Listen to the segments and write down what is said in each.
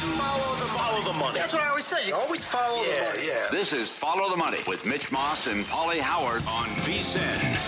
Follow the money. That's what I always say. You always follow the money. Yeah. This is Follow the Money with Mitch Moss and Paulie Howard on VSiN.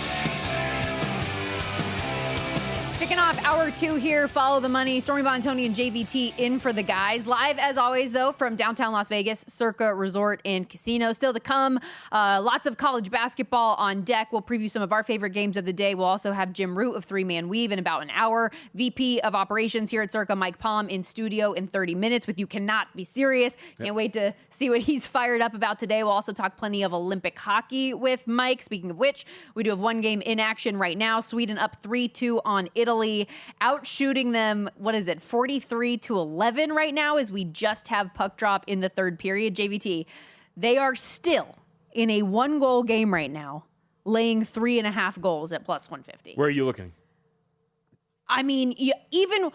Kicking off hour 2 here, Follow the Money. Stormy, Buonantony, and JVT in for the guys. Live, as always, though, from downtown Las Vegas, Circa Resort and Casino. Still to come, lots of college basketball on deck. We'll preview some of our favorite games of the day. We'll also have Jim Root of Three Man Weave in about an hour. VP of Operations here at Circa, Mike Palm, in studio in 30 minutes with You Cannot Be Serious. Can't wait to see what he's fired up about today. We'll also talk plenty of Olympic hockey with Mike. Speaking of which, we do have one game in action right now. Sweden up 3-2 on Italy. Outshooting them, 43-11 right now, as we just have puck drop in the third period. JVT, they are still in a 1-goal game right now, laying 3.5 goals at plus 150. Where are you looking? I mean, even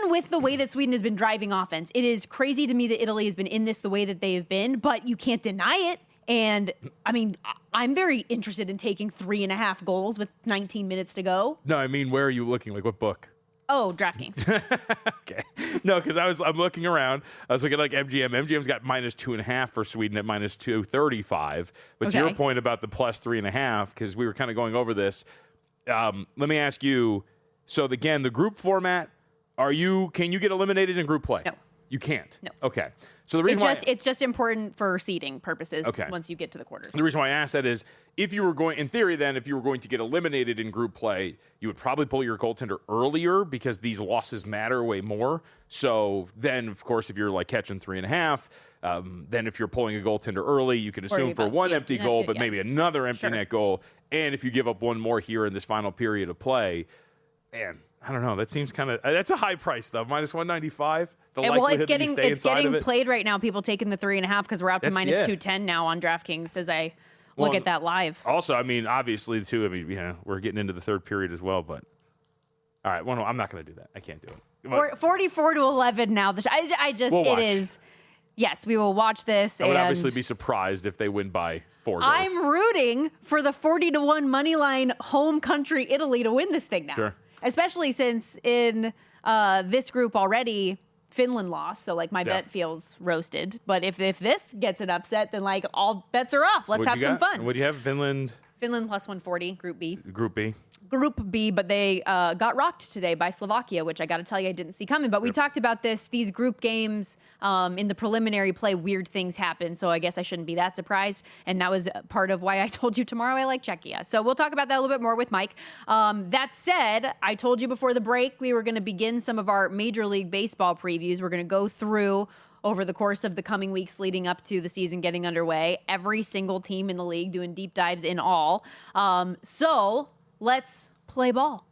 with the way that Sweden has been driving offense, it is crazy to me that Italy has been in this the way that they have been, but you can't deny it. And, I mean, I'm very interested in taking 3.5 goals with 19 minutes to go. No, I mean, where are you looking? Like, what book? Oh, DraftKings. Okay. No, because I'm looking around. I was looking at, like, MGM. MGM's got -2.5 for Sweden at -235. But to your point about the plus 3.5, because we were kind of going over this, let me ask you, so, again, the group format, can you get eliminated in group play? No. You can't? No. Okay. So the reason it's just important for seeding purposes once you get to the quarters. The reason why I asked that is if you were going to get eliminated in group play, you would probably pull your goaltender earlier because these losses matter way more. So then, of course, if you're like catching 3.5, then if you're pulling a goaltender early, you could assume for one empty goal, but maybe another empty net goal. And if you give up one more here in this final period of play, man, I don't know. That seems that's a high price though. -195. It's getting played right now. People taking the 3.5 because we're out to -210 now on DraftKings as I look at that live. Also, I mean, obviously too. I mean, we're getting into the third period as well. But all right, well, no, I'm not going to do that. I can't do it. 44-11 now. It is. Yes, we will watch this. I would obviously be surprised if they win by 4 goals. I'm rooting for the 40-1 money line home country Italy to win this thing now. Sure. Especially since in this group already, Finland lost, so my bet feels roasted. But if this gets an upset, then all bets are off. Let's have some fun. What do you have? Finland plus 140, Group B. Group B, but they got rocked today by Slovakia, which I got to tell you I didn't see coming. But we talked about these group games in the preliminary play, weird things happen. So I guess I shouldn't be that surprised. And that was part of why I told you tomorrow I like Czechia. So we'll talk about that a little bit more with Mike. That said, I told you before the break we were going to begin some of our Major League Baseball previews. We're going to go through over the course of the coming weeks leading up to the season getting underway, every single team in the league doing deep dives in all. So let's play ball.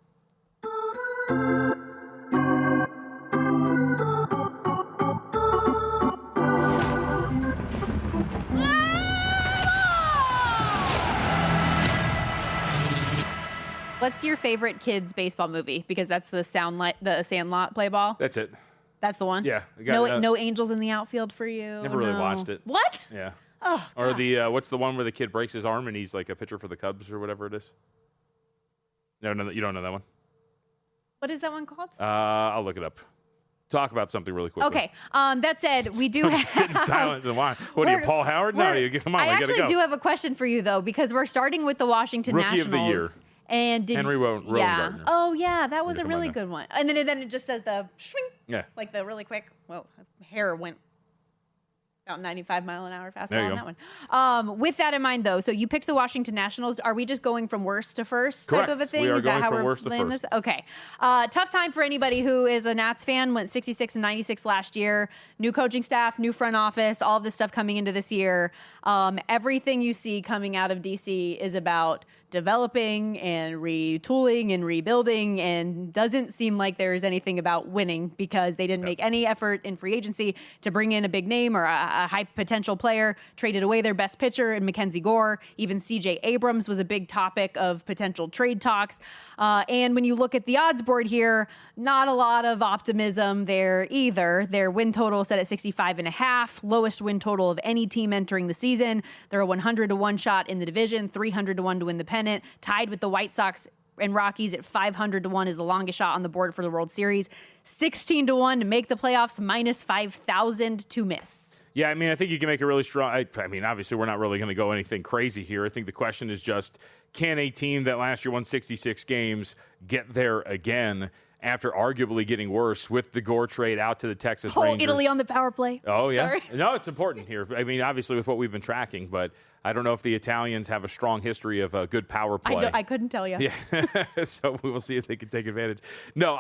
What's your favorite kids baseball movie? Because that's the Sandlot play ball. That's it. That's the one? Yeah. No Angels in the Outfield for you? Never really watched it. What? Yeah. Oh, or what's the one where the kid breaks his arm and he's like a pitcher for the Cubs or whatever it is? No, you don't know that one? What is that one called? I'll look it up. Talk about something really quickly. Okay. That said, we do have... Sit in silence and why? What are you, Paul Howard? No, come on, we got to go. I actually do have a question for you, though, because we're starting with the Washington Nationals. Rookie of the year. And Henry Rowan Gardner. Oh, yeah, that was a really good one. And then it just does the swing. Yeah. Like the really quick, hair went about 95 mile an hour fastball on that one. With that in mind, though, so you picked the Washington Nationals. Are we just going from worst to first type of a thing? Is that how we're worst playing this? Okay. Tough time for anybody who is a Nats fan. Went 66-96 last year. New coaching staff, new front office, all of this stuff coming into this year. Everything you see coming out of DC is about developing and retooling and rebuilding, and doesn't seem like there is anything about winning because they didn't make any effort in free agency to bring in a big name or a high potential player, traded away their best pitcher in Mackenzie Gore. Even CJ Abrams was a big topic of potential trade talks. And when you look at the odds board here, not a lot of optimism there either. Their win total set at 65.5, lowest win total of any team entering the season. They're a 100-1 shot in the division, 300-1 to win the pennant, tied with the White Sox and Rockies at 500-1 is the longest shot on the board for the World Series. 16-1 to make the playoffs, minus 5,000 to miss. Yeah, I mean, I think you can make a really strong. I mean, obviously, we're not really going to go anything crazy here. I think the question is just, can a team that last year won 66 games get there again after arguably getting worse with the Gore trade out to the Texas Rangers? Italy on the power play. Oh, yeah. Sorry. No, it's important here. I mean, obviously, with what we've been tracking, but I don't know if the Italians have a strong history of a good power play. I couldn't tell you. Yeah. So we will see if they can take advantage. No,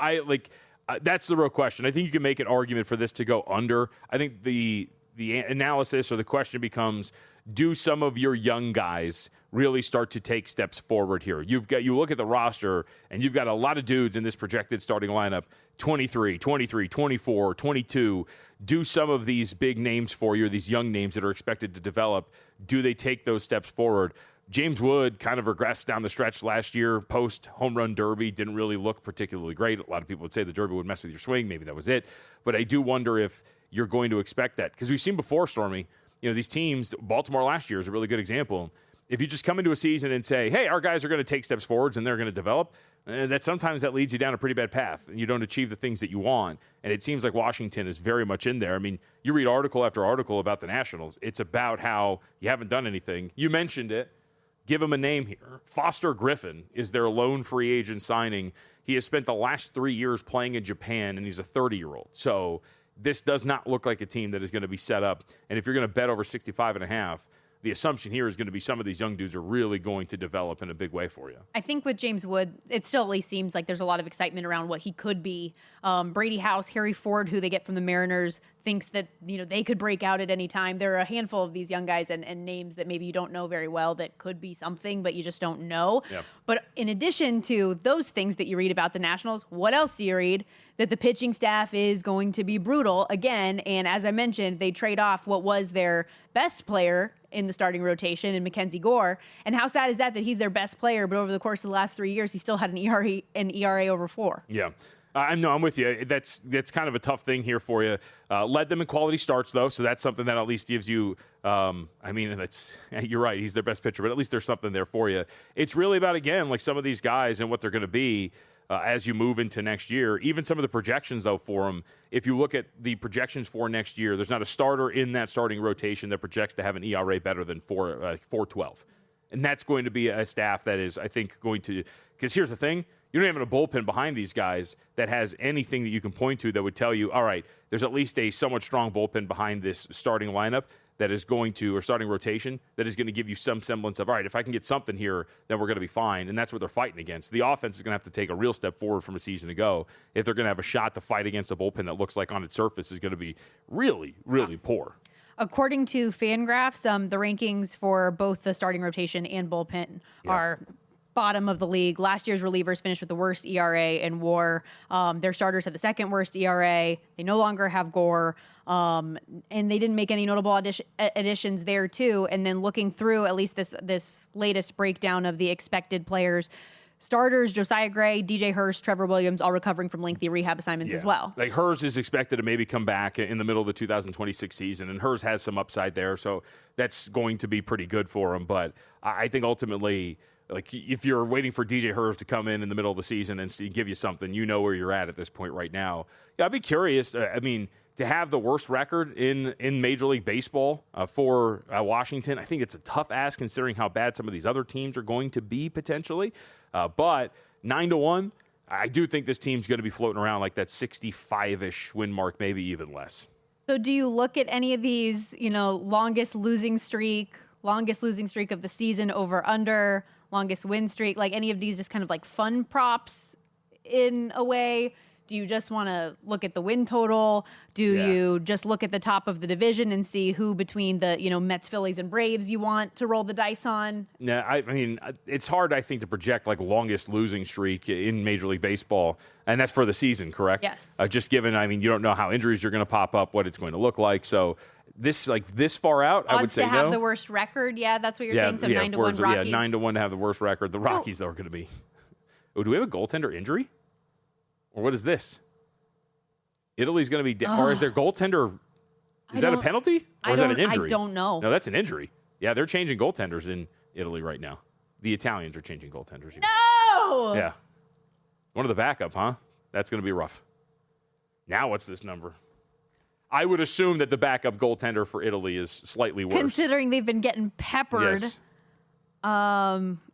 that's the real question. I think you can make an argument for this to go under. I think the analysis or the question becomes, do some of your young guys really start to take steps forward here? You look at the roster, and you've got a lot of dudes in this projected starting lineup, 23, 24, 22. Do some of these big names for you, these young names that are expected to develop, do they take those steps forward? James Wood kind of regressed down the stretch last year, post-home run derby, didn't really look particularly great. A lot of people would say the derby would mess with your swing. Maybe that was it. But I do wonder if you're going to expect that. Because we've seen before, Stormy, these teams, Baltimore last year is a really good example. If you just come into a season and say, hey, our guys are going to take steps forwards and they're going to develop, sometimes that leads you down a pretty bad path and you don't achieve the things that you want. And it seems like Washington is very much in there. I mean, you read article after article about the Nationals. It's about how you haven't done anything. You mentioned it. Give him a name here. Foster Griffin is their lone free agent signing. He has spent the last 3 years playing in Japan, and he's a 30-year-old. So this does not look like a team that is going to be set up. And if you're going to bet over 65.5, the assumption here is going to be some of these young dudes are really going to develop in a big way for you. I think with James Wood, it still at least seems like there's a lot of excitement around what he could be. Brady House, Harry Ford, who they get from the Mariners, thinks that they could break out at any time. There are a handful of these young guys and names that maybe you don't know very well that could be something, but you just don't know. Yep. But in addition to those things that you read about the Nationals, what else do you read? That the pitching staff is going to be brutal again. And as I mentioned, they trade off what was their best player in the starting rotation in Mackenzie Gore. And how sad is that he's their best player, but over the course of the last 3 years, he still had an ERA over 4. Yeah. I'm with you. That's kind of a tough thing here for you. Led them in quality starts, though, so that's something that at least gives you you're right, he's their best pitcher, but at least there's something there for you. It's really about, again, like some of these guys and what they're going to be as you move into next year. Even some of the projections, though, for them, if you look at the projections for next year, there's not a starter in that starting rotation that projects to have an ERA better than 4.12. And that's going to be a staff that is, I think, going to – because here's the thing. You don't have a bullpen behind these guys that has anything that you can point to that would tell you, all right, there's at least a somewhat strong bullpen behind this starting lineup that is going to – or starting rotation that is going to give you some semblance of, all right, if I can get something here, then we're going to be fine. And that's what they're fighting against. The offense is going to have to take a real step forward from a season ago if they're going to have a shot to fight against a bullpen that looks like on its surface is going to be really, really poor. According to Fangraphs, the rankings for both the starting rotation and bullpen are bottom of the league. Last year's relievers finished with the worst ERA in WAR. Their starters had the second worst ERA. They no longer have Gore. And they didn't make any notable additions there, too. And then looking through at least this latest breakdown of the expected players, starters, Josiah Gray, DJ Hurst, Trevor Williams, all recovering from lengthy rehab assignments as well. Like Hurst is expected to maybe come back in the middle of the 2026 season, and Hurst has some upside there, so that's going to be pretty good for him. But I think ultimately, like if you're waiting for DJ Hurst to come in the middle of the season and give you something, you know where you're at this point right now. Yeah, I'd be curious. To have the worst record in Major League Baseball for Washington, I think it's a tough ask considering how bad some of these other teams are going to be potentially. But 9-1, I do think this team's going to be floating around like that 65-ish win mark, maybe even less. So do you look at any of these, longest losing streak of the season over under, longest win streak, like any of these just kind of like fun props in a way? Do you just want to look at the win total? Do you just look at the top of the division and see who between the, Mets, Phillies, and Braves you want to roll the dice on? Yeah, I mean, it's hard, I think, to project like longest losing streak in Major League Baseball, and that's for the season, correct? Yes. Just given, you don't know how injuries are going to pop up, what it's going to look like, so this far out, Odds I would say no. to have the worst record, that's what you're saying. So 9-1 Rockies. Yeah, 9-1 to have the worst record. The Rockies, though, are going to be. Oh, do we have a goaltender injury? Or what is this? Italy's going to be, or is their goaltender? Is that a penalty, or is that an injury? I don't know. No, that's an injury. Yeah, they're changing goaltenders in Italy right now. The Italians are changing goaltenders. No! No! Yeah. One of the backup, huh? That's going to be rough. Now what's this number? I would assume that the backup goaltender for Italy is slightly worse. Considering they've been getting peppered. Yes.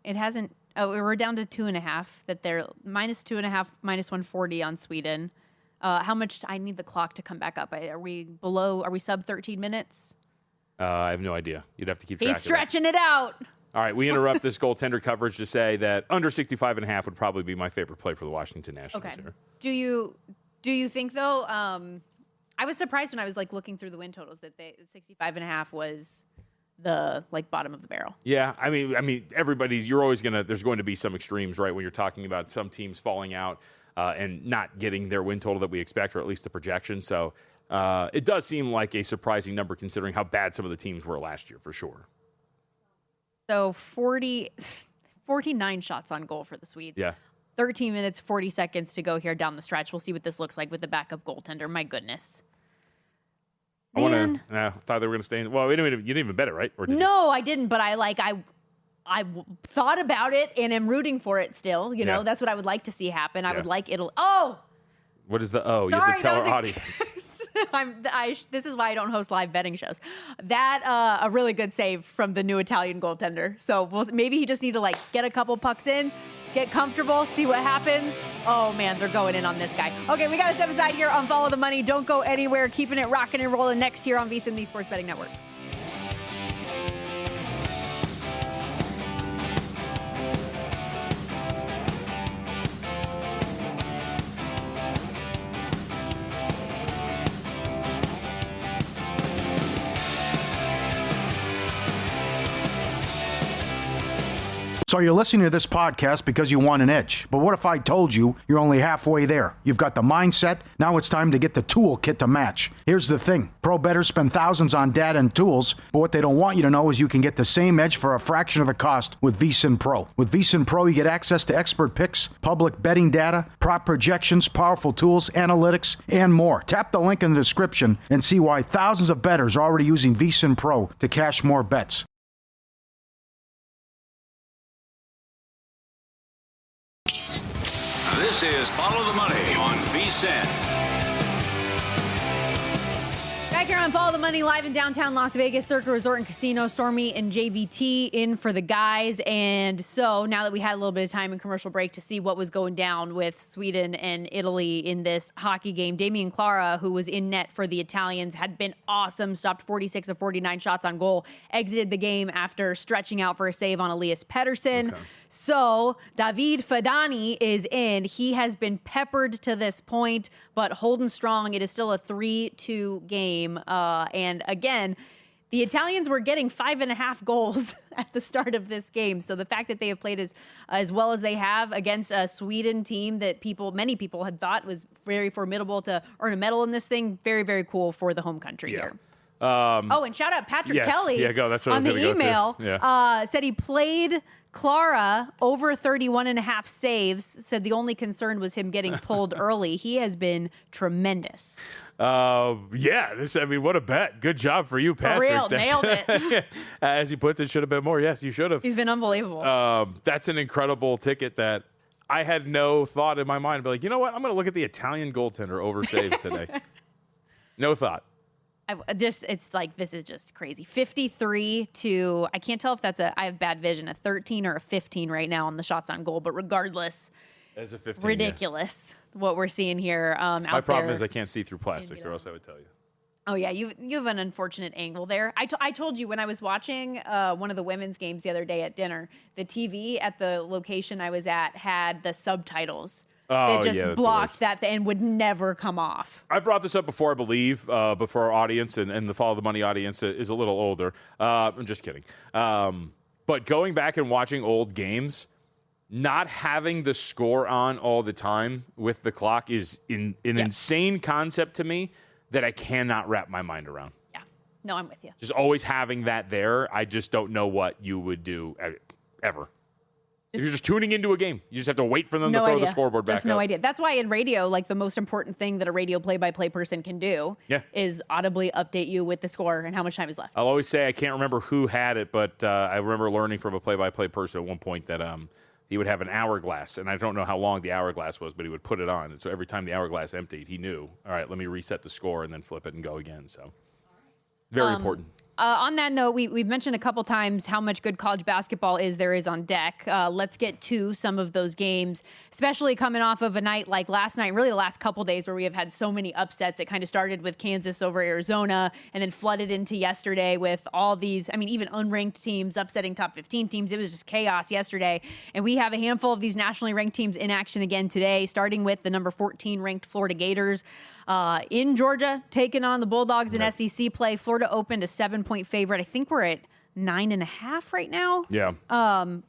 It hasn't. Oh, we're down to 2.5. That they're -2.5, -140 on Sweden. How much? I need the clock to come back up. Are we below? Are we sub 13 minutes? I have no idea. You'd have to keep track of He's stretching it out. All right, we interrupt this goaltender coverage to say that under 65.5 would probably be my favorite play for the Washington Nationals here. Do you think though? I was surprised when I was like looking through the win totals that 65.5 was the like bottom of the barrel. Yeah, I mean, there's going to be some extremes, right? When you're talking about some teams falling out and not getting their win total that we expect, or at least the projection. So it does seem like a surprising number considering how bad some of the teams were last year, for sure. So 49 shots on goal for the Swedes. Yeah. 13 minutes, 40 seconds to go here down the stretch. We'll see what this looks like with the backup goaltender. My goodness. Man. I thought they were going to stay in. Well, you didn't even bet it, right? Or did No, I didn't, but I thought about it and am rooting for it still. You know, that's what I would like to see happen. I would like Italy. Oh! What is the oh? Sorry, you have to tell our audience. This is why I don't host live betting shows. That a really good save from the new Italian goaltender. So maybe he just need to like get a couple pucks in, get comfortable, see what happens. Oh man, they're going in on this guy. Okay, we got to step aside here on Follow the Money. Don't go anywhere. Keeping it rocking and rolling next here on VSiN, the Sports Betting Network. So you're listening to this podcast because you want an edge. But what if I told you you're only halfway there? You've got the mindset. Now it's time to get the toolkit to match. Here's the thing. Pro bettors spend thousands on data and tools, but what they don't want you to know is you can get the same edge for a fraction of the cost with VSiN Pro. With VSiN Pro, you get access to expert picks, public betting data, prop projections, powerful tools, analytics, and more. Tap the link in the description and see why thousands of bettors are already using VSiN Pro to cash more bets. This is Follow the Money on VSiN. Back here on Follow the Money, live in downtown Las Vegas, Circa Resort and Casino. Stormy and JVT in for the guys. And so now that we had a little bit of time in commercial break to see what was going down with Sweden and Italy in this hockey game, Damian Clara, who was in net for the Italians, had been awesome, stopped 46 of 49 shots on goal, exited the game after stretching out for a save on Elias Pettersson. Okay. So David Fadani is in. He has been peppered to this point, but holding strong. It is still a 3-2 game. And again, the Italians were getting 5.5 goals at the start of this game. So the fact that they have played as well as they have against a Sweden team that many people had thought was very formidable to earn a medal in this thing, very, very cool for the home country here. And shout out Patrick Kelly. Yeah, go. That's what on I was the email. Yeah. Said he played Clara over 31.5 saves. Said the only concern was him getting pulled early. He has been tremendous. What a bet. Good job for you, Patrick. For real, nailed it. As he puts it, should have been more. Yes, you should have. He's been unbelievable. That's an incredible ticket that I had no thought in my mind. But like, you know what? I'm going to look at the Italian goaltender over saves today. No thought. This is just crazy. 53 to, I can't tell if I have bad vision, a 13 or a 15 right now on the shots on goal, but regardless, as a 15, ridiculous what we're seeing here. My problem is I can't see through plastic, or else I would tell you. Oh yeah, you have an unfortunate angle there. I told you when I was watching one of the women's games the other day at dinner, the TV at the location I was at had the subtitles. It just blocked that and would never come off. I brought this up before, I believe, before our audience and the Follow the Money audience is a little older. I'm just kidding. But going back and watching old games, not having the score on all the time with the clock is an insane concept to me that I cannot wrap my mind around. Yeah. No, I'm with you. Just always having that there, I just don't know what you would do ever. If you're just tuning into a game, you just have to wait for them to throw the scoreboard back up. No idea. That's why in radio, like the most important thing that a radio play-by-play person can do is audibly update you with the score and how much time is left. I'll always say I can't remember who had it, but I remember learning from a play-by-play person at one point that he would have an hourglass, and I don't know how long the hourglass was, but he would put it on. And so every time the hourglass emptied, he knew, all right, let me reset the score and then flip it and go again. So very important. On that note, we've mentioned a couple times how much good college basketball there is on deck. Let's get to some of those games, especially coming off of a night like last night, really the last couple days where we have had so many upsets. It kind of started with Kansas over Arizona and then flooded into yesterday with all these, even unranked teams upsetting top 15 teams. It was just chaos yesterday. And we have a handful of these nationally ranked teams in action again today, starting with the number 14 ranked Florida Gators. In Georgia, taking on the Bulldogs in SEC play. Florida opened a 7-point favorite. I think we're at 9.5 right now. Yeah.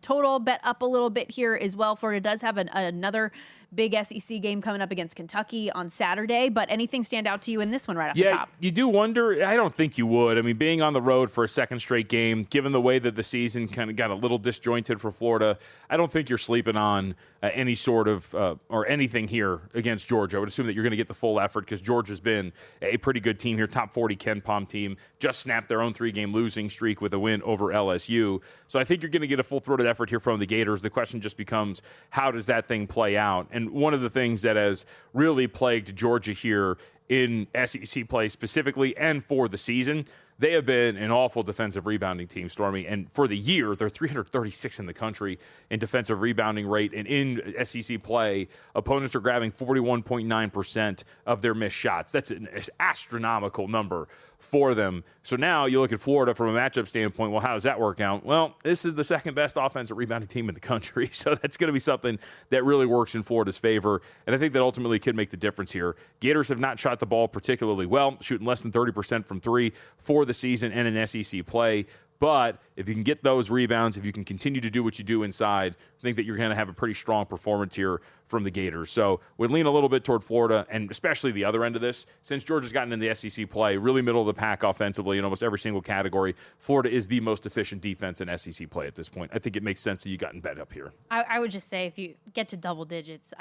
Total bet up a little bit here as well. Florida does have another big SEC game coming up against Kentucky on Saturday, but anything stand out to you in this one right off the top? Yeah, you do wonder. I don't think you would. Being on the road for a second straight game, given the way that the season kind of got a little disjointed for Florida, I don't think you're sleeping on any sort of or anything here against Georgia. I would assume that you're going to get the full effort because Georgia's been a pretty good team here, top 40 Ken Pom team, just snapped their own 3-game losing streak with a win over LSU. So I think you're going to get a full-throated effort here from the Gators. The question just becomes, how does that thing play out? And one of the things that has really plagued Georgia here in SEC play specifically and for the season, they have been an awful defensive rebounding team, Stormy. And for the year, they're 336 in the country in defensive rebounding rate. And in SEC play, opponents are grabbing 41.9% of their missed shots. That's an astronomical number for them. So now you look at Florida from a matchup standpoint. Well, how does that work out? Well, this is the second best offensive rebounding team in the country. So that's going to be something that really works in Florida's favor. And I think that ultimately could make the difference here. Gators have not shot the ball particularly well, shooting less than 30% from three for the season and in SEC play. But if you can get those rebounds, if you can continue to do what you do inside, I think that you're going to have a pretty strong performance here from the Gators. So we'd lean a little bit toward Florida, and especially the other end of this. Since Georgia's gotten in the SEC play, really middle of the pack offensively in almost every single category, Florida is the most efficient defense in SEC play at this point. I think it makes sense that you got in bed up here. I would just say if you get to double digits,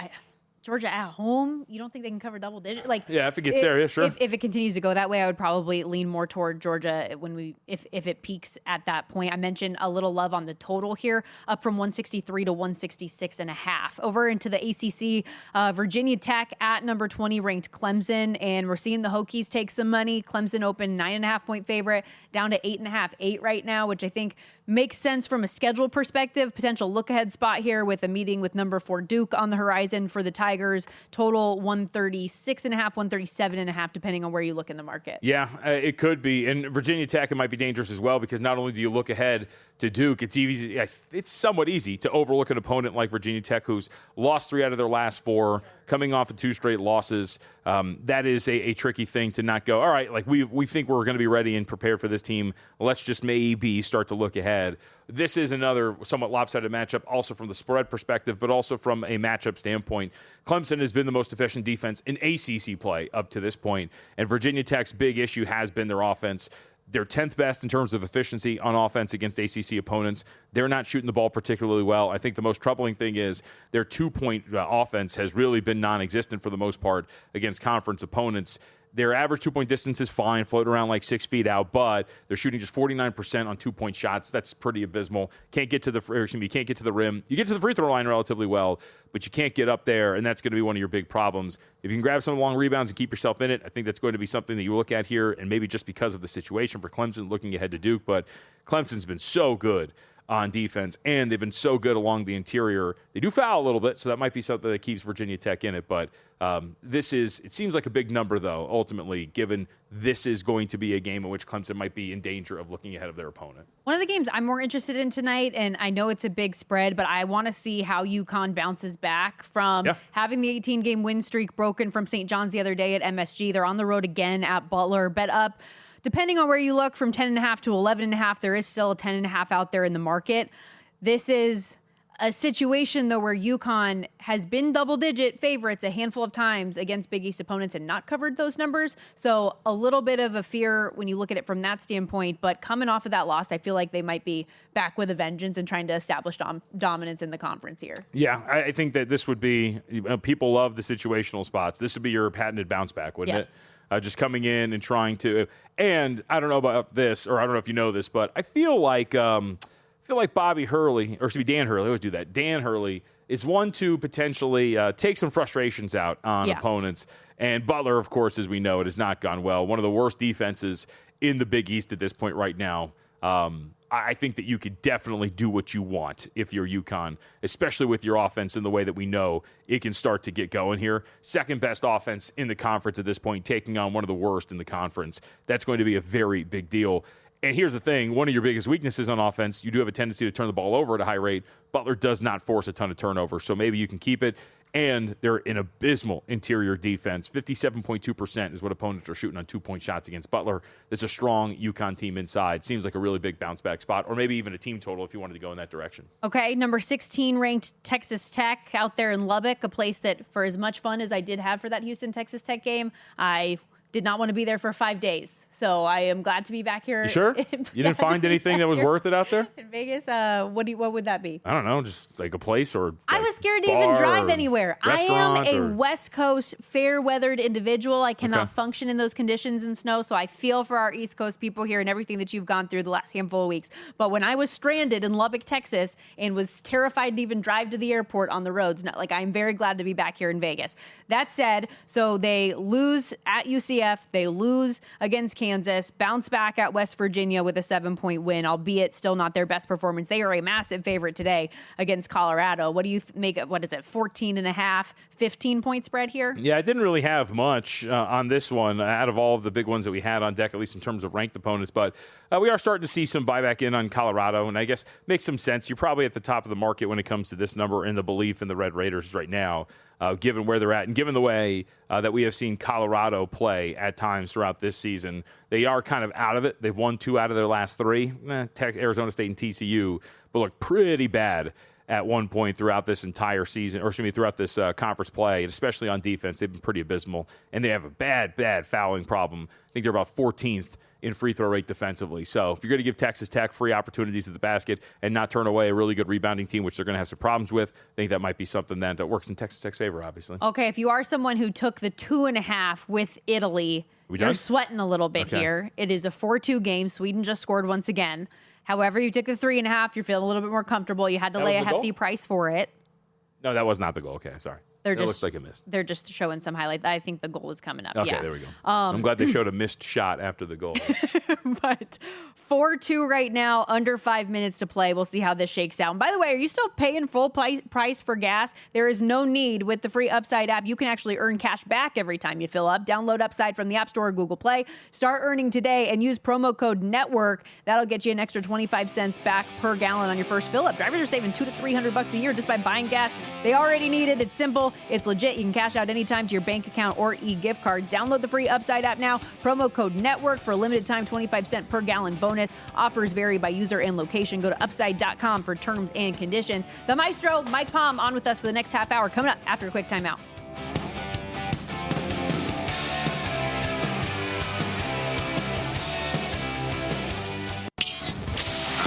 Georgia at home, you don't think they can cover double digits? If it gets there, yeah, sure. If it continues to go that way, I would probably lean more toward Georgia if it peaks at that point. I mentioned a little love on the total here, up from 163 to 166.5. Over into the ACC, Virginia Tech at number 20 ranked Clemson, and we're seeing the Hokies take some money. Clemson opened 9.5-point favorite, down to 8.5, 8 right now, which I think makes sense from a schedule perspective. Potential look-ahead spot here with a meeting with number 4 Duke on the horizon for the Tigers. Total 136.5, 137.5, depending on where you look in the market. Yeah, it could be. And Virginia Tech, it might be dangerous as well because not only do you look ahead to Duke, it's somewhat easy to overlook an opponent like Virginia Tech who's lost 3 out of their last 4, coming off of 2 straight losses. That is a tricky thing to not go, all right, we think we're going to be ready and prepared for this team. Let's just maybe start to look ahead. This is another somewhat lopsided matchup, also from the spread perspective, but also from a matchup standpoint. Clemson has been the most efficient defense in ACC play up to this point, and Virginia Tech's big issue has been their offense. They're 10th best in terms of efficiency on offense against ACC opponents. They're not shooting the ball particularly well. I think the most troubling thing is their 2-point offense has really been non-existent for the most part against conference opponents. Their average 2-point distance is fine, floating around like 6 feet out, but they're shooting just 49% on 2-point shots. That's pretty abysmal. Can't get to the rim. You get to the free throw line relatively well, but you can't get up there, and that's going to be one of your big problems. If you can grab some long rebounds and keep yourself in it, I think that's going to be something that you look at here, and maybe just because of the situation for Clemson looking ahead to Duke, but Clemson's been so good on defense, and they've been so good along the interior. They do foul a little bit, so that might be something that keeps Virginia Tech in it, but it seems like a big number, though, ultimately, given this is going to be a game in which Clemson might be in danger of looking ahead of their opponent. One of the games I'm more interested in tonight, and I know it's a big spread, but I want to see how UConn bounces back from having the 18-game win streak broken from St. John's the other day at MSG. They're on the road again at Butler. Bet up, depending on where you look, from 10.5 to 11.5. There is still a 10.5 out there in the market. This is a situation, though, where UConn has been double-digit favorites a handful of times against Big East opponents and not covered those numbers. So a little bit of a fear when you look at it from that standpoint. But coming off of that loss, I feel like they might be back with a vengeance and trying to establish dominance in the conference here. Yeah, I think that this would be people love the situational spots. This would be your patented bounce back, wouldn't it? Just coming in and trying to, and I don't know about this, or I don't know if you know this, but I feel like feel like Dan Hurley, I always do that. Dan Hurley is one to potentially take some frustrations out on opponents. And Butler, of course, as we know, it has not gone well. One of the worst defenses in the Big East at this point right now. I think that you could definitely do what you want if you're UConn, especially with your offense in the way that we know it can start to get going here. Second best offense in the conference at this point, taking on one of the worst in the conference. That's going to be a very big deal. And here's the thing, one of your biggest weaknesses on offense, you do have a tendency to turn the ball over at a high rate. Butler does not force a ton of turnovers, so maybe you can keep it. And they're an abysmal interior defense. 57.2% is what opponents are shooting on 2-point shots against Butler. It's a strong UConn team inside. Seems like a really big bounce-back spot, or maybe even a team total if you wanted to go in that direction. Okay, number 16 ranked Texas Tech out there in Lubbock, a place that for as much fun as I did have for that Houston-Texas Tech game, I did not want to be there for 5 days. So I am glad to be back here. You sure? You didn't find anything that was worth it out there? In Vegas? What would that be? I don't know, just like a place or I was scared to even drive anywhere. I am a West Coast fair-weathered individual. I cannot function in those conditions in snow, so I feel for our East Coast people here and everything that you've gone through the last handful of weeks. But when I was stranded in Lubbock, Texas, and was terrified to even drive to the airport on the roads, I'm very glad to be back here in Vegas. That said, so they lose at UCF, they lose against Kansas, bounce back at West Virginia with a 7-point win, albeit still not their best performance. They are a massive favorite today against Colorado. What do you make it? What is it? 14.5, 15-point spread here? Yeah, I didn't really have much on this one out of all of the big ones that we had on deck, at least in terms of ranked opponents. But we are starting to see some buyback in on Colorado, and I guess makes some sense. You're probably at the top of the market when it comes to this number and the belief in the Red Raiders right now. Given where they're at and given the way that we have seen Colorado play at times throughout this season, they are kind of out of it. They've won 2 out of their last 3. Arizona State and TCU, but look pretty bad at one point throughout this entire season, or throughout this conference play, and especially on defense. They've been pretty abysmal, and they have a bad fouling problem. I think they're about 14th in free throw rate defensively. So if you're going to give Texas Tech free opportunities at the basket and not turn away a really good rebounding team, which they're going to have some problems with, I think that might be something that works in Texas Tech's favor, obviously. Okay, if you are someone who took the 2.5 with Italy, you're sweating a little bit here. It is a 4-2 game. Sweden just scored once again. However, you took the 3.5. You're feeling a little bit more comfortable. You had to lay a hefty price for it. No, that was not the goal. Okay, sorry. It looks like it missed. They're just showing some highlight. I think the goal is coming up. Okay, there we go. I'm glad they showed a missed shot after the goal. But 4-2 right now, under 5 minutes to play. We'll see how this shakes out. And by the way, are you still paying full price for gas? There is no need with the free Upside app. You can actually earn cash back every time you fill up. Download Upside from the App Store or Google Play. Start earning today and use promo code NETWORK. That'll get you an extra 25 cents back per gallon on your first fill up. Drivers are saving $200 to $300 a year just by buying gas they already need it. It's simple. It's legit. You can cash out anytime to your bank account or e-gift cards. Download the free Upside app now. Promo code NETWORK for a limited time 25 cent per gallon bonus. Offers vary by user and location. Go to upside.com for terms and conditions. The maestro, Mike Palm, on with us for the next half hour. Coming up after a quick timeout.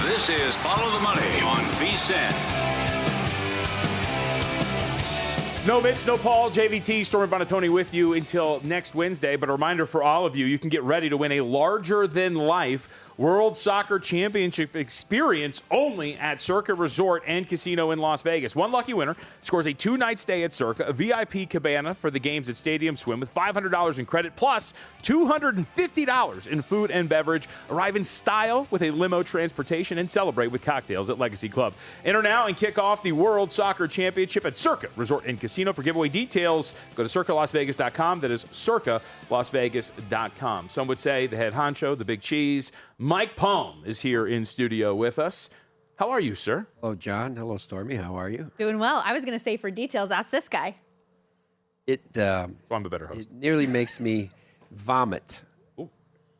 This is Follow the Money on VSiN. No Mitch, no Paul, JVT, Stormy, Buonantony with you until next Wednesday. But a reminder for all of you, you can get ready to win a larger-than-life World Soccer Championship experience only at Circa Resort and Casino in Las Vegas. One lucky winner scores a 2-night stay at Circa, a VIP cabana for the games at Stadium Swim with $500 in credit, plus $250 in food and beverage. Arrive in style with a limo transportation and celebrate with cocktails at Legacy Club. Enter now and kick off the World Soccer Championship at Circa Resort and Casino. For giveaway details, go to circalasvegas.com. That is circalasvegas.com. Some would say the head honcho, the big cheese, Mike Palm is here in studio with us. How are you, sir? Hello, John. Hello, Stormy. How are you? Doing well. I was going to say for details, ask this guy. I'm a better host. It nearly makes me vomit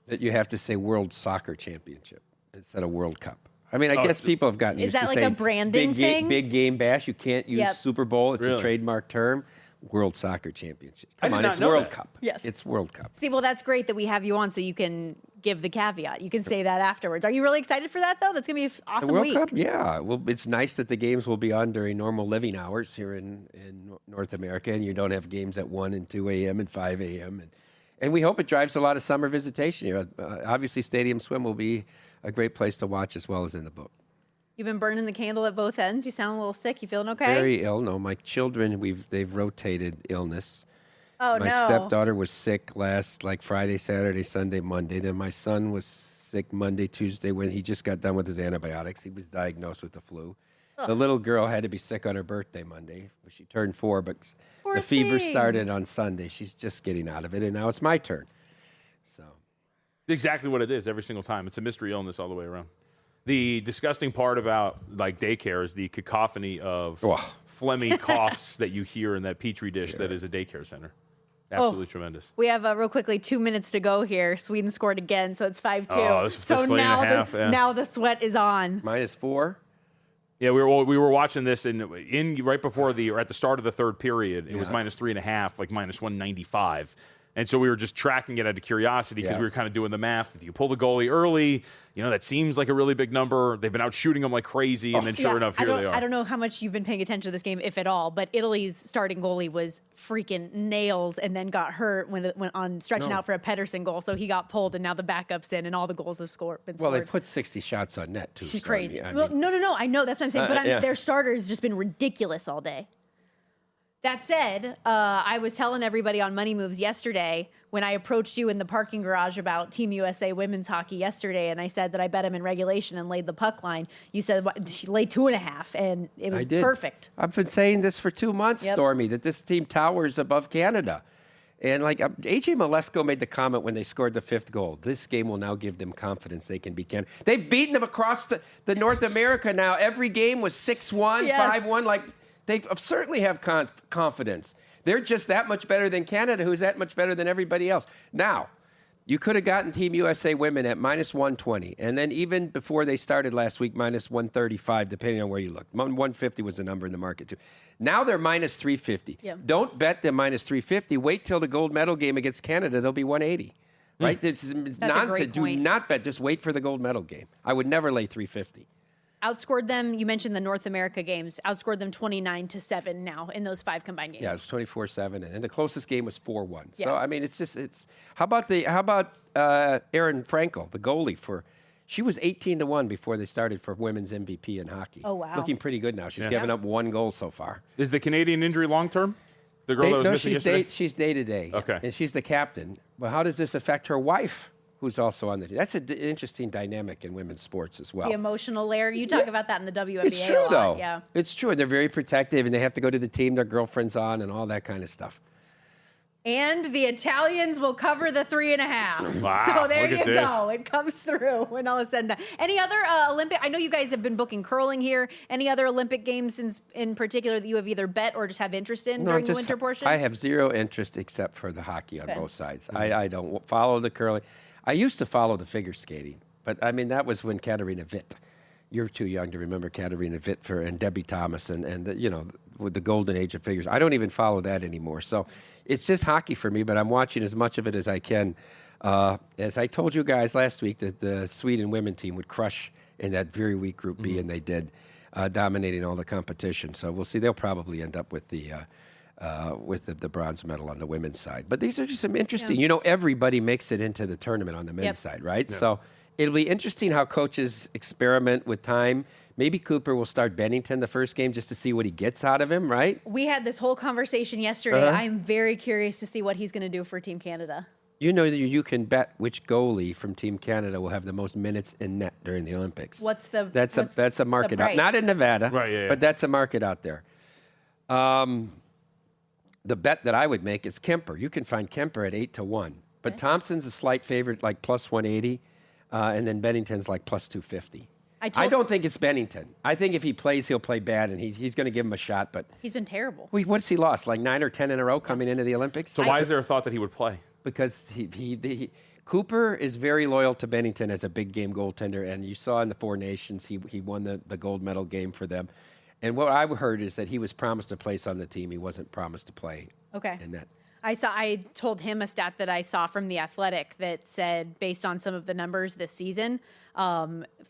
that you have to say World Soccer Championship instead of World Cup. I mean, I guess people have gotten used to saying... Is that like a branding thing? Big game bash. You can't use Super Bowl. It's a trademark term. World Soccer Championship. Come on, it's World Cup. Yes. It's World Cup. See, well, that's great that we have you on so you can give the caveat. You can say that afterwards. Are you really excited for that, though? That's going to be an awesome week. The World Cup? Yeah. Well, it's nice that the games will be on during normal living hours here in North America, and you don't have games at 1 and 2 a.m. and 5 a.m. And we hope it drives a lot of summer visitation here. Obviously, Stadium Swim will be a great place to watch as well as in the book. You've been burning the candle at both ends. You sound a little sick. You feeling okay? Very ill. No, my children, they've rotated illness. Oh, my stepdaughter was sick last, Friday, Saturday, Sunday, Monday. Then my son was sick Monday, Tuesday when he just got done with his antibiotics. He was diagnosed with the flu. Ugh. The little girl had to be sick on her birthday Monday. She turned 4, but the fever started on Sunday. She's just getting out of it, and now it's my turn. So, exactly what it is every single time. It's a mystery illness all the way around. The disgusting part about daycare is the cacophony of phlegmy coughs that you hear in that petri dish that is a daycare center. Absolutely tremendous. We have real quickly 2 minutes to go here. Sweden scored again, so it's 5-2. Oh, so now the sweat is on. -4. Yeah, we were watching this in right before at the start of the third period. It was -3.5, -195. And so we were just tracking it out of curiosity because we were kind of doing the math. If you pull the goalie early, that seems like a really big number. They've been out shooting them like crazy, and then sure enough, here they are. I don't know how much you've been paying attention to this game, if at all, but Italy's starting goalie was freaking nails and then got hurt when on stretching out for a Pedersen goal. So he got pulled, and now the backup's in, and all the goals have been scored. Well, they put 60 shots on net, too. It's crazy. No. I know. That's what I'm saying. But their starter has just been ridiculous all day. That said, I was telling everybody on Money Moves yesterday when I approached you in the parking garage about Team USA women's hockey yesterday, and I said that I bet them in regulation and laid the puck line. You said she laid 2.5, and it was perfect. I've been saying this for 2 months, Stormy, that this team towers above Canada. And AJ Malesko made the comment when they scored the 5th goal. This game will now give them confidence they can beat Canada. They've beaten them across the North America now. Every game was 6-1, 5-1, They certainly have confidence. They're just that much better than Canada, who's that much better than everybody else. Now, you could have gotten Team USA women at -120, and then even before they started last week, -135, depending on where you look. 150 was the number in the market, too. Now they're -350. Yeah. Don't bet them -350. Wait till the gold medal game against Canada. They'll be 180. Right? It's nonsense. Do not bet. Just wait for the gold medal game. I would never lay 350. Outscored them, you mentioned the North America games, outscored them 29-7 now in those 5 combined games. Yeah, it's 24-7, and the closest game was 4-1. Yeah. So, I mean, how about Erin Frankel, the goalie she was 18-1 before they started for women's MVP in hockey. Oh, wow. Looking pretty good now. She's given up 1 goal so far. Is the Canadian injury long-term? The girl that was missing yesterday? She's day-to-day. Okay. And she's the captain. Well, how does this affect her wife? Who's also on the team. That's an interesting dynamic in women's sports as well. The emotional layer. You talk about that in the WNBA It's true, a lot. though. Yeah. It's true. They're very protective, and they have to go to the team their girlfriend's on and all that kind of stuff. And the Italians will cover the 3.5. Wow, so there look you at go. It comes through when all is said and done. Any other Olympic? I know you guys have been booking curling here. Any other Olympic games in particular that you have either bet or just have interest in during the winter portion? I have zero interest except for the hockey on both sides. I don't follow the curling. I used to follow the figure skating, but I mean that was when Katarina Witt. You're too young to remember Katarina Witt and Debbie Thomas and with the golden age of figures. I don't even follow that anymore. So it's just hockey for me, but I'm watching as much of it as I can. As I told you guys last week, that the Sweden women team would crush in that very weak Group B, and they did, dominating all the competition. So we'll see. They'll probably end up with the bronze medal on the women's side. But these are just some interesting. Yeah. Everybody makes it into the tournament on the men's side, right? Yeah. So it'll be interesting how coaches experiment with time. Maybe Cooper will start Bennington the first game just to see what he gets out of him, right? We had this whole conversation yesterday. I am very curious to see what he's going to do for Team Canada. You can bet which goalie from Team Canada will have the most minutes in net during the Olympics. That's a market out, not in Nevada, right? Yeah. But that's a market out there. The bet that I would make is Kemper. You can find Kemper at 8-1, but Thompson's a slight favorite, like plus 180, and then Bennington's like plus 250. I don't think it's Bennington. I think if he plays, he'll play bad, and he's going to give him a shot. But he's been terrible. What's he lost? Like 9 or 10 in a row coming into the Olympics? So why is there a thought that he would play? Because Cooper is very loyal to Bennington as a big game goaltender, and you saw in the Four Nations he won the gold medal game for them. And what I heard is that he was promised a place on the team. He wasn't promised to play in that. I told him a stat that I saw from The Athletic that said, based on some of the numbers this season,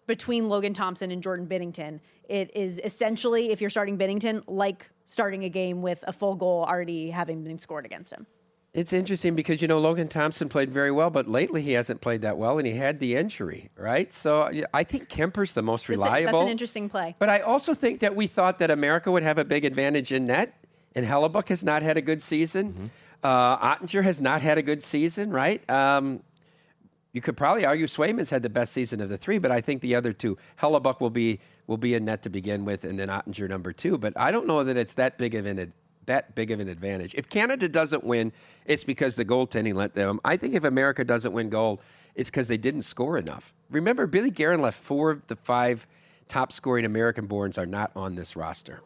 between Logan Thompson and Jordan Binnington, it is essentially, if you're starting Binnington, like starting a game with a full goal already having been scored against him. It's interesting because, Logan Thompson played very well, but lately he hasn't played that well, and he had the injury, right? So I think Kemper's the most reliable. That's an interesting play. But I also think that we thought that America would have a big advantage in net, and Hellebuck has not had a good season. Ottinger has not had a good season, right? You could probably argue Swayman's had the best season of the three, but I think the other two, Hellebuck will be in net to begin with, and then Ottinger number 2. But I don't know that it's that big of an advantage. If Canada doesn't win, it's because the goaltending let them. I think if America doesn't win gold, it's because they didn't score enough. Remember, Billy Guerin left 4 of the 5 top-scoring American-borns are not on this roster.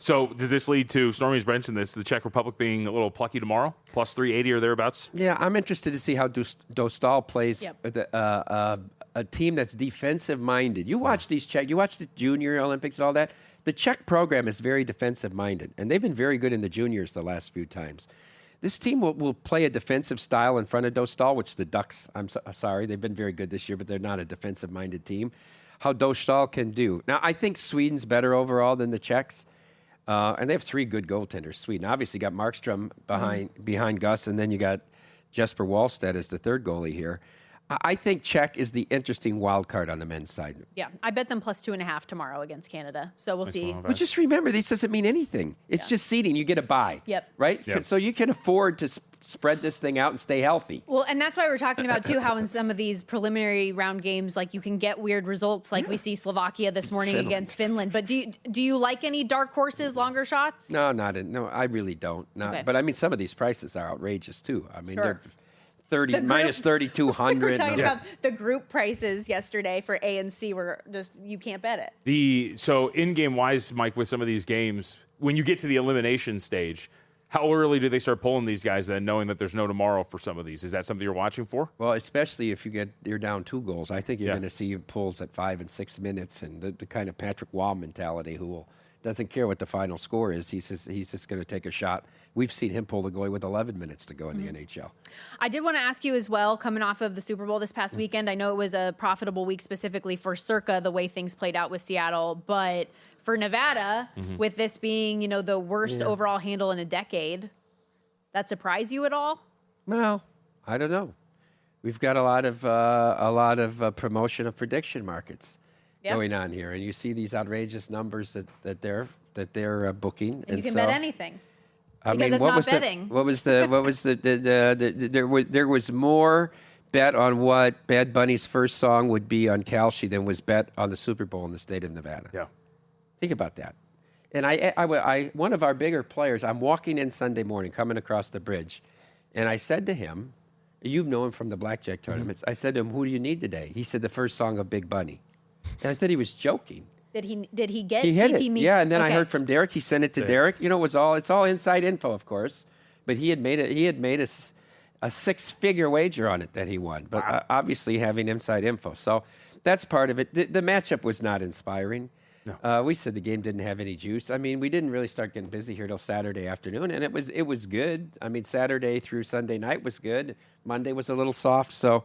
So does this lead to Stormy's mentioned this, the Czech Republic being a little plucky tomorrow, plus 380 or thereabouts? Yeah, I'm interested to see how Dostal plays with a team that's defensive-minded. You watch these Czech, you watch the Junior Olympics and all that. The Czech program is very defensive-minded, and they've been very good in the juniors the last few times. This team will play a defensive style in front of Dostal, which the Ducks, I'm sorry, they've been very good this year, but they're not a defensive-minded team. How Dostal can do. Now, I think Sweden's better overall than the Czechs, and they have 3 good goaltenders. Sweden obviously got Markstrom behind Gus, and then you got Jesper Wallstedt as the third goalie here. I think Czech is the interesting wild card on the men's side. Yeah, I bet them plus 2.5 tomorrow against Canada. So we'll see. But just remember, this doesn't mean anything. It's just seeding. You get a bye. Yep. Right? Yep. So you can afford to spread this thing out and stay healthy. Well, and that's why we're talking about, too, how in some of these preliminary round games, like you can get weird results, like we see Slovakia this morning against Finland. But do you like any dark horses, longer shots? No, I really don't. Okay. But, I mean, some of these prices are outrageous, too. I mean, Sure. they're minus 3,200. We were talking about the group prices yesterday for A and C were just, you can't bet it. So in-game wise, Mike, with some of these games, when you get to the elimination stage, how early do they start pulling these guys then, knowing that there's no tomorrow for some of these? Is that something you're watching for? Well, especially if you're down 2 goals. I think you're going to see pulls at 5 and 6 minutes, and the kind of Patrick Waugh mentality who doesn't care what the final score is. He's just going to take a shot. We've seen him pull the goalie with 11 minutes to go in the NHL. I did want to ask you as well, coming off of the Super Bowl this past weekend, I know it was a profitable week specifically for Circa, the way things played out with Seattle, but for Nevada, with this being, the worst overall handle in a decade, that surprise you at all? Well, I don't know. We've got a lot of promotion of prediction markets going on here, and you see these outrageous numbers that they're booking, and you can bet anything. I because mean, it's not betting. There was more bet on what Bad Bunny's first song would be on Kalshi than was bet on the Super Bowl in the state of Nevada. Yeah. Think about that. And I one of our bigger players, I'm walking in Sunday morning, coming across the bridge, and I said to him, you've known him from the blackjack tournaments, I said to him, who do you need today? He said the first song of Big Bunny. And I thought he was joking. Did he get He hit TT it. Meat? Yeah, and then I heard from Derek. He sent it to Derek. It's all inside info, of course. But he had made a 6-figure wager on it that he won. But obviously having inside info, so that's part of it. The matchup was not inspiring. No. We said the game didn't have any juice. I mean, we didn't really start getting busy here till Saturday afternoon, and it was good. I mean, Saturday through Sunday night was good. Monday was a little soft. So,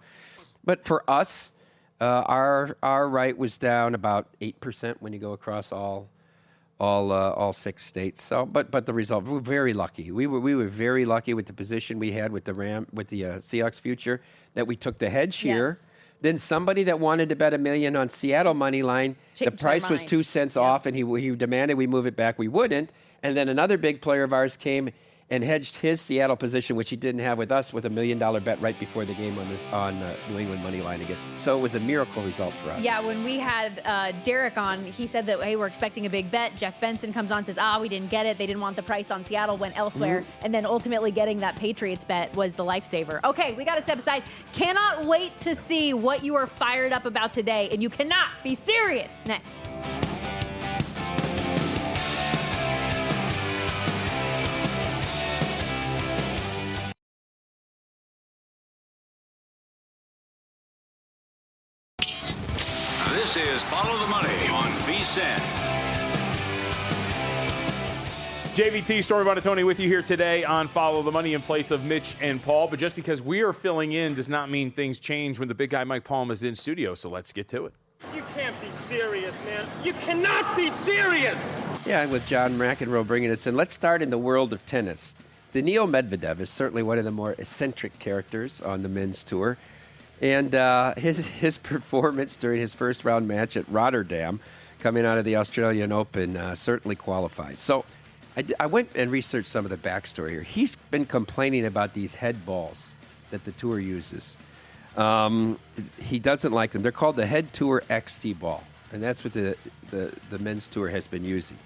but for us. Our right was down about 8% when you go across all 6 states. So, but the result, we were very lucky. We were very lucky with the position we had with the Seahawks future that we took the hedge here. Yes. Then somebody that wanted to bet $1 million on Seattle money line, the price was 2 cents off, and he demanded we move it back. We wouldn't. And then another big player of ours came and hedged his Seattle position, which he didn't have with us, with $1 million bet right before the game on New England money line again. So it was a miracle result for us. Yeah, when we had Derek on, he said that, hey, we're expecting a big bet. Jeff Benson comes on, says, we didn't get it. They didn't want the price on Seattle, went elsewhere. And then ultimately getting that Patriots bet was the lifesaver. Okay, we got to step aside. Cannot wait to see what you are fired up about today. And you cannot be serious. Next. This is Follow the Money on VSiN. JVT, Stormy, Buonantony with you here today on Follow the Money in place of Mitch and Paul. But just because we are filling in does not mean things change when the big guy Mike Palm is in studio. So let's get to it. You can't be serious, man. You cannot be serious. Yeah, with John McEnroe bringing us in. Let's start in the world of tennis. Daniil Medvedev is certainly one of the more eccentric characters on the men's tour. And his performance during his first-round match at Rotterdam, coming out of the Australian Open, certainly qualifies. So I went and researched some of the backstory here. He's been complaining about these head balls that the tour uses. He doesn't like them. They're called the Head Tour XT ball, and that's what the men's tour has been using.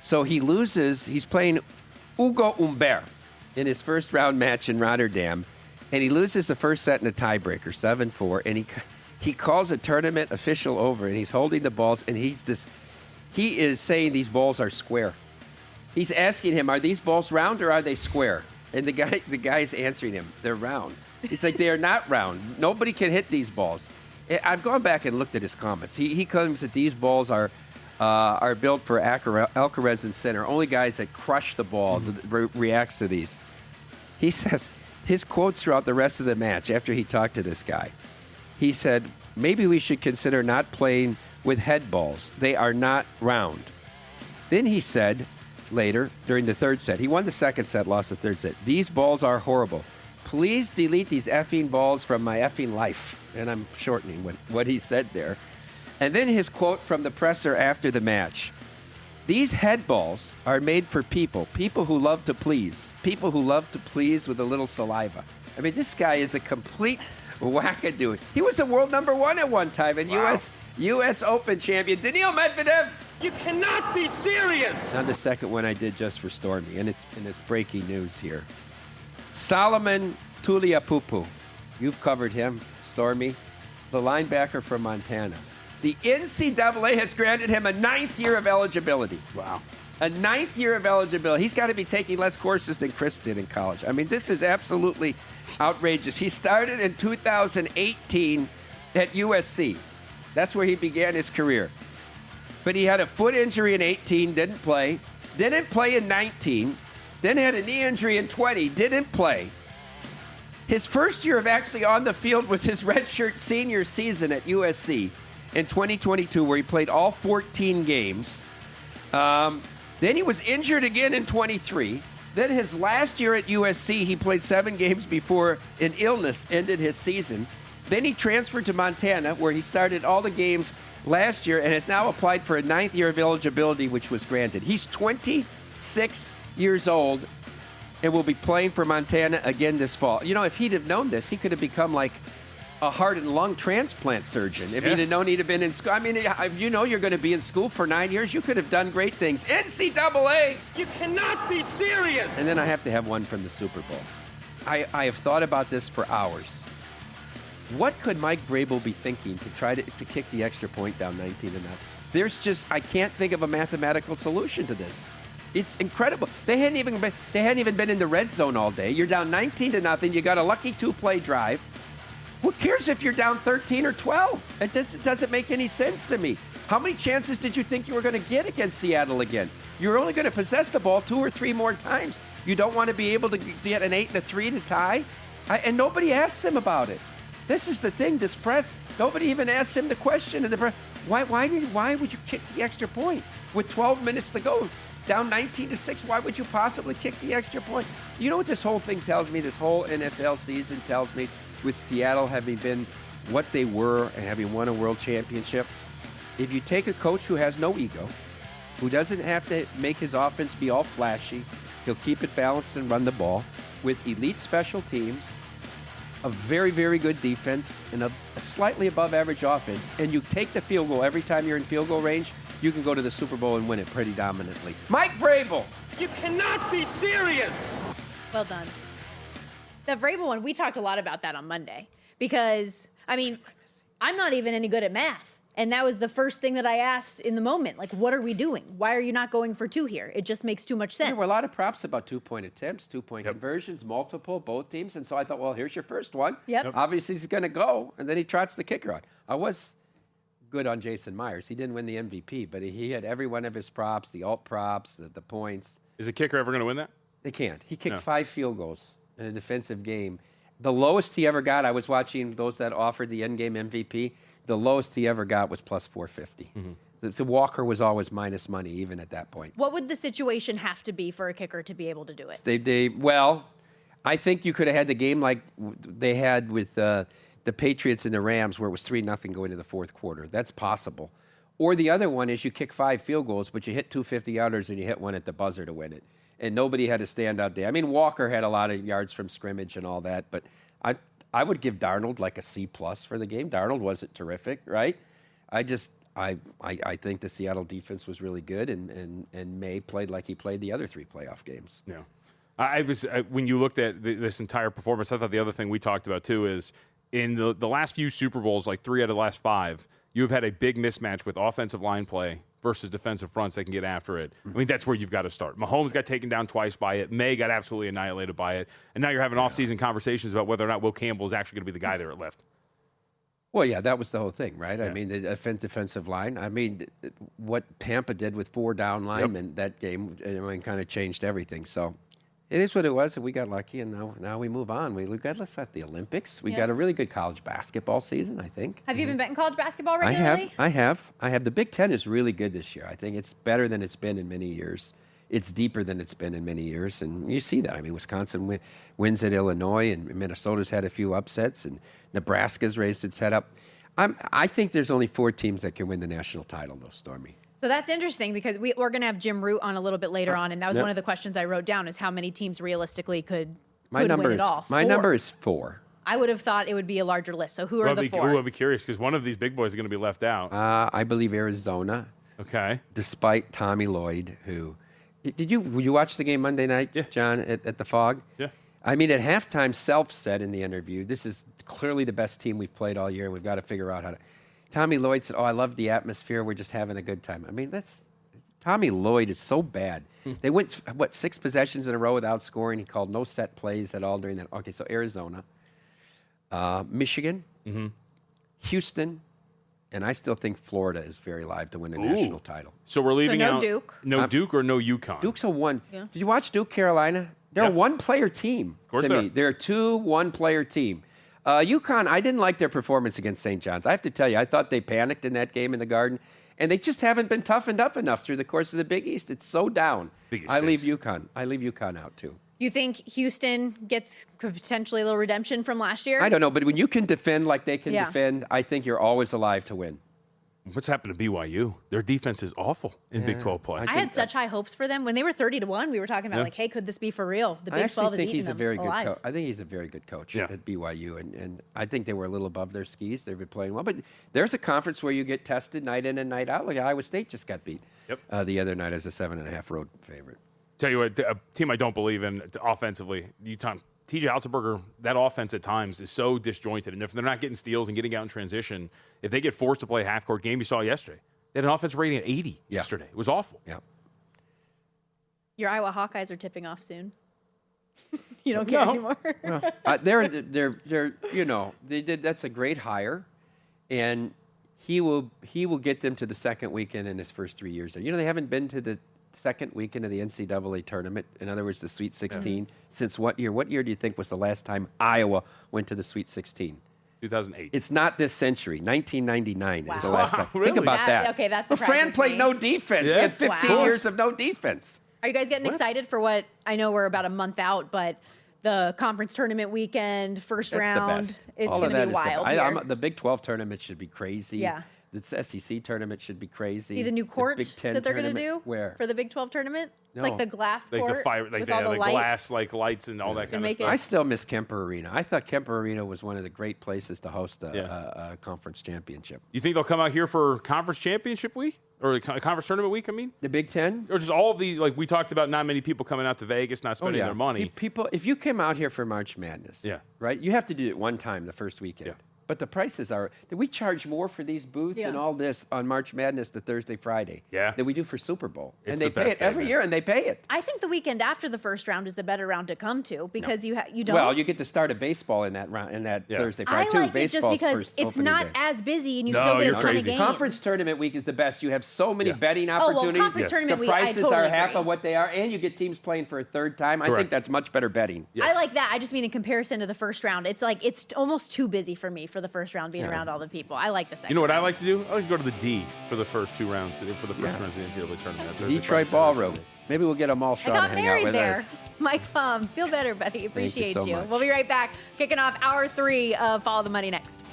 So he loses. He's playing Hugo Humbert in his first-round match in Rotterdam, and he loses the first set in a tiebreaker, 7-4, and he calls a tournament official over, and he's holding the balls, and he is saying these balls are square. He's asking him, are these balls round or are they square? And the guy's answering him, they're round. He's like, they are not round. Nobody can hit these balls. I've gone back and looked at his comments. He claims that these balls are built for Alcaraz and Sinner. Only guys that crush the ball reacts to these. He says, his quotes throughout the rest of the match after he talked to this guy, he said, maybe we should consider not playing with head balls. They are not round. Then he said later, during the third set, he won the second set, lost the third set, these balls are horrible. Please delete these effing balls from my effing life. And I'm shortening what he said there. And then his quote from the presser after the match. These head balls are made for people who love to please with a little saliva. I mean, this guy is a complete wackadoo. He was a world number one at one time and U.S. Open champion. Daniil Medvedev. You cannot be serious! Now the second one I did just for Stormy, and it's breaking news here. Solomon Tuliapupu. You've covered him, Stormy. The linebacker from Montana. The NCAA has granted him a 9th year of eligibility. Wow. A 9th year of eligibility. He's got to be taking less courses than Chris did in college. I mean, this is absolutely outrageous. He started in 2018 at USC. That's where he began his career. But he had a foot injury in 18, didn't play in 19, then had a knee injury in 20, didn't play. His first year of actually on the field was his redshirt senior season at USC in 2022, where he played all 14 games. Then he was injured again in 23. Then his last year at USC, he played 7 games before an illness ended his season. Then he transferred to Montana, where he started all the games last year and has now applied for a 9th year of eligibility, which was granted. He's 26 years old and will be playing for Montana again this fall. You know, if he'd have known this, he could have become like a heart and lung transplant surgeon. If he'd have known he'd have been in school. I mean, you know you're going to be in school for 9 years. You could have done great things. NCAA! You cannot be serious! And then I have to have one from the Super Bowl. I have thought about this for hours. What could Mike Vrabel be thinking to try to kick the extra point down 19-0? I can't think of a mathematical solution to this. It's incredible. They hadn't even been in the red zone all day. You're down 19-0. You got a lucky 2-play drive. Who cares if you're down 13 or 12? It doesn't make any sense to me. How many chances did you think you were going to get against Seattle again? You're only going to possess the ball 2 or 3 more times. You don't want to be able to get an 8 and a 3 to tie? And nobody asks him about it. This is the thing, this press, nobody even asks him the question in the press. Why would you kick the extra point with 12 minutes to go? Down 19-6, why would you possibly kick the extra point? You know what this whole thing tells me, this whole NFL season tells me, with Seattle having been what they were and having won a world championship? If you take a coach who has no ego, who doesn't have to make his offense be all flashy, he'll keep it balanced and run the ball with elite special teams, a very, very good defense, and a slightly above average offense, and you take the field goal every time you're in field goal range, you can go to the Super Bowl and win it pretty dominantly. Mike Vrabel! You cannot be serious! Well done. The Vrabel one, we talked a lot about that on Monday because, I mean, I'm not even any good at math. And that was the first thing that I asked in the moment. Like, what are we doing? Why are you not going for 2 here? It just makes too much sense. There were a lot of props about 2-point attempts, 2-point conversions, multiple, both teams. And so I thought, well, here's your first one. Yep. Obviously, he's going to go. And then he trots the kicker out. I was good on Jason Myers. He didn't win the MVP, but he had every one of his props, the alt props, the points. Is a kicker ever going to win that? They can't. He kicked 5 field goals in a defensive game. The lowest he ever got, I was watching those that offered the endgame MVP, the lowest he ever got was plus 450. Mm-hmm. The Walker was always minus money, even at that point. What would the situation have to be for a kicker to be able to do it? Well, I think you could have had the game like they had with the Patriots and the Rams, where it was 3-0 going into the fourth quarter. That's possible. Or the other one is you kick 5 field goals, but you hit 2 50-yarders and you hit one at the buzzer to win it. And nobody had a standout day. I mean, Walker had a lot of yards from scrimmage and all that, but I would give Darnold like a C+ for the game. Darnold wasn't terrific, right? I think the Seattle defense was really good, and May played like he played the other 3 playoff games. Yeah. When you looked at this entire performance, I thought the other thing we talked about too is in the last few Super Bowls, like 3 out of the last 5, you've had a big mismatch with offensive line play versus defensive fronts that can get after it. I mean, that's where you've got to start. Mahomes got taken down twice by it. May got absolutely annihilated by it. And now you're having off-season conversations about whether or not Will Campbell is actually going to be the guy there at left. Well, yeah, that was the whole thing, right? Yeah. I mean, the defensive line. I mean, what Tampa did with 4 down linemen that game, kind of changed everything. So it is what it was, and we got lucky, and now we move on. We got let's at the Olympics. We got a really good college basketball season, I think. Have you been betting college basketball regularly? I have. The Big Ten is really good this year. I think it's better than it's been in many years. It's deeper than it's been in many years, and you see that. I mean, Wisconsin wins at Illinois, and Minnesota's had a few upsets, and Nebraska's raised its head up. I think there's only 4 teams that can win the national title, though, Stormy. So that's interesting because we're going to have Jim Root on a little bit later on, and that was one of the questions I wrote down is how many teams realistically could win it all. My number is 4. I would have thought it would be a larger list. So who are the 4? I'll be curious because one of these big boys is going to be left out. I believe Arizona. Okay. Despite Tommy Lloyd, who did you watch the game Monday night, John, at the Fog? Yeah. I mean, at halftime, Self said in the interview, "This is clearly the best team we've played all year, and we've got to figure out how to." Tommy Lloyd said, "Oh, I love the atmosphere. We're just having a good time." I mean, Tommy Lloyd is so bad. They went 6 possessions in a row without scoring. He called no set plays at all during that. Okay, so Arizona, Michigan, Houston. And I still think Florida is very live to win a national title. So we're leaving no out Duke. No Duke or no UConn? Duke's a 1. Yeah. Did you watch Duke, Carolina? They're a 1-player team. Of course to me. They're a 2 1-player team. UConn, I didn't like their performance against St. John's. I have to tell you, I thought they panicked in that game in the Garden, and they just haven't been toughened up enough through the course of the Big East. It's so down. I leave UConn out, too. You think Houston could potentially a little redemption from last year? I don't know, but when you can defend like they can defend, I think you're always alive to win. What's happened to BYU? Their defense is awful in Big 12 play. I had such high hopes for them. When they were 30-1, we were talking about, hey, could this be for real? The Big 12 is eating them alive. I think he's a very good coach at BYU, and I think they were a little above their skis. They've been playing well. But there's a conference where you get tested night in and night out. Like Iowa State just got beat the other night as a 7.5 road favorite. Tell you what, a team I don't believe in offensively, Utah. TJ Otzelberger, that offense at times is so disjointed. And if they're not getting steals and getting out in transition, if they get forced to play a half-court game, you saw yesterday. They had an offensive rating at 80 yesterday. It was awful. Yeah. Your Iowa Hawkeyes are tipping off soon. You don't care anymore? That's a great hire. And he will get them to the second weekend in his first 3 years. They haven't been to the second weekend of the NCAA tournament, in other words, the Sweet 16, since what year? What year do you think was the last time Iowa went to the Sweet 16? 2008. It's not this century. 1999 is the last time. Really? Think about that. Okay, that's Fran played no defense. Yeah. We had 15 years of no defense. Are you guys getting excited for what? I know we're about a month out, but the conference tournament weekend, first round, the best. It's going to be wild. The Big 12 tournament should be crazy. Yeah. The SEC tournament should be crazy. See the new court Big Ten that they're going to do where? for the Big 12 tournament? No. It's like the glass Like court the fire, with all the glass, lights. lights and all that kind of make stuff. I still miss Kemper Arena. I thought Kemper Arena was one of the great places to host a conference championship. You think they'll come out here for conference championship week? Or conference tournament week, I mean? The Big Ten? Or just all of these, like we talked about, not many people coming out to Vegas, not spending their money. People, if you came out here for March Madness, right, you have to do it one time the first weekend. Yeah. But the prices are, we charge more for these booths and all this on March Madness, the Thursday, Friday, than we do for Super Bowl. It's and they the pay best it every year, and they pay it. I think the weekend after the first round is the better round to come to because you don't. Well, you get to start a baseball in that round, Thursday, Friday, too. I like it just because it's not as busy and you still get a ton of games. Conference tournament week is the best. You have so many betting opportunities. Conference tournament the week, prices I totally are half agree. of what they are, and you get teams playing for a third time. I think that's much better betting. I like that. I just mean in comparison to the first round, it's almost too busy for me for the first round, being around all the people. I like the second. You know what I round. like to do? I like to go to the D for the first 2 rounds, for the first rounds of the NCAA tournament. Thursday, Detroit Friday, Ballroom. Saturday. Maybe we'll get them all I shot got and hang out married with there. us. Mike Fum, feel better, buddy. Appreciate so much. We'll be right back, kicking off hour 3 of Follow the Money next.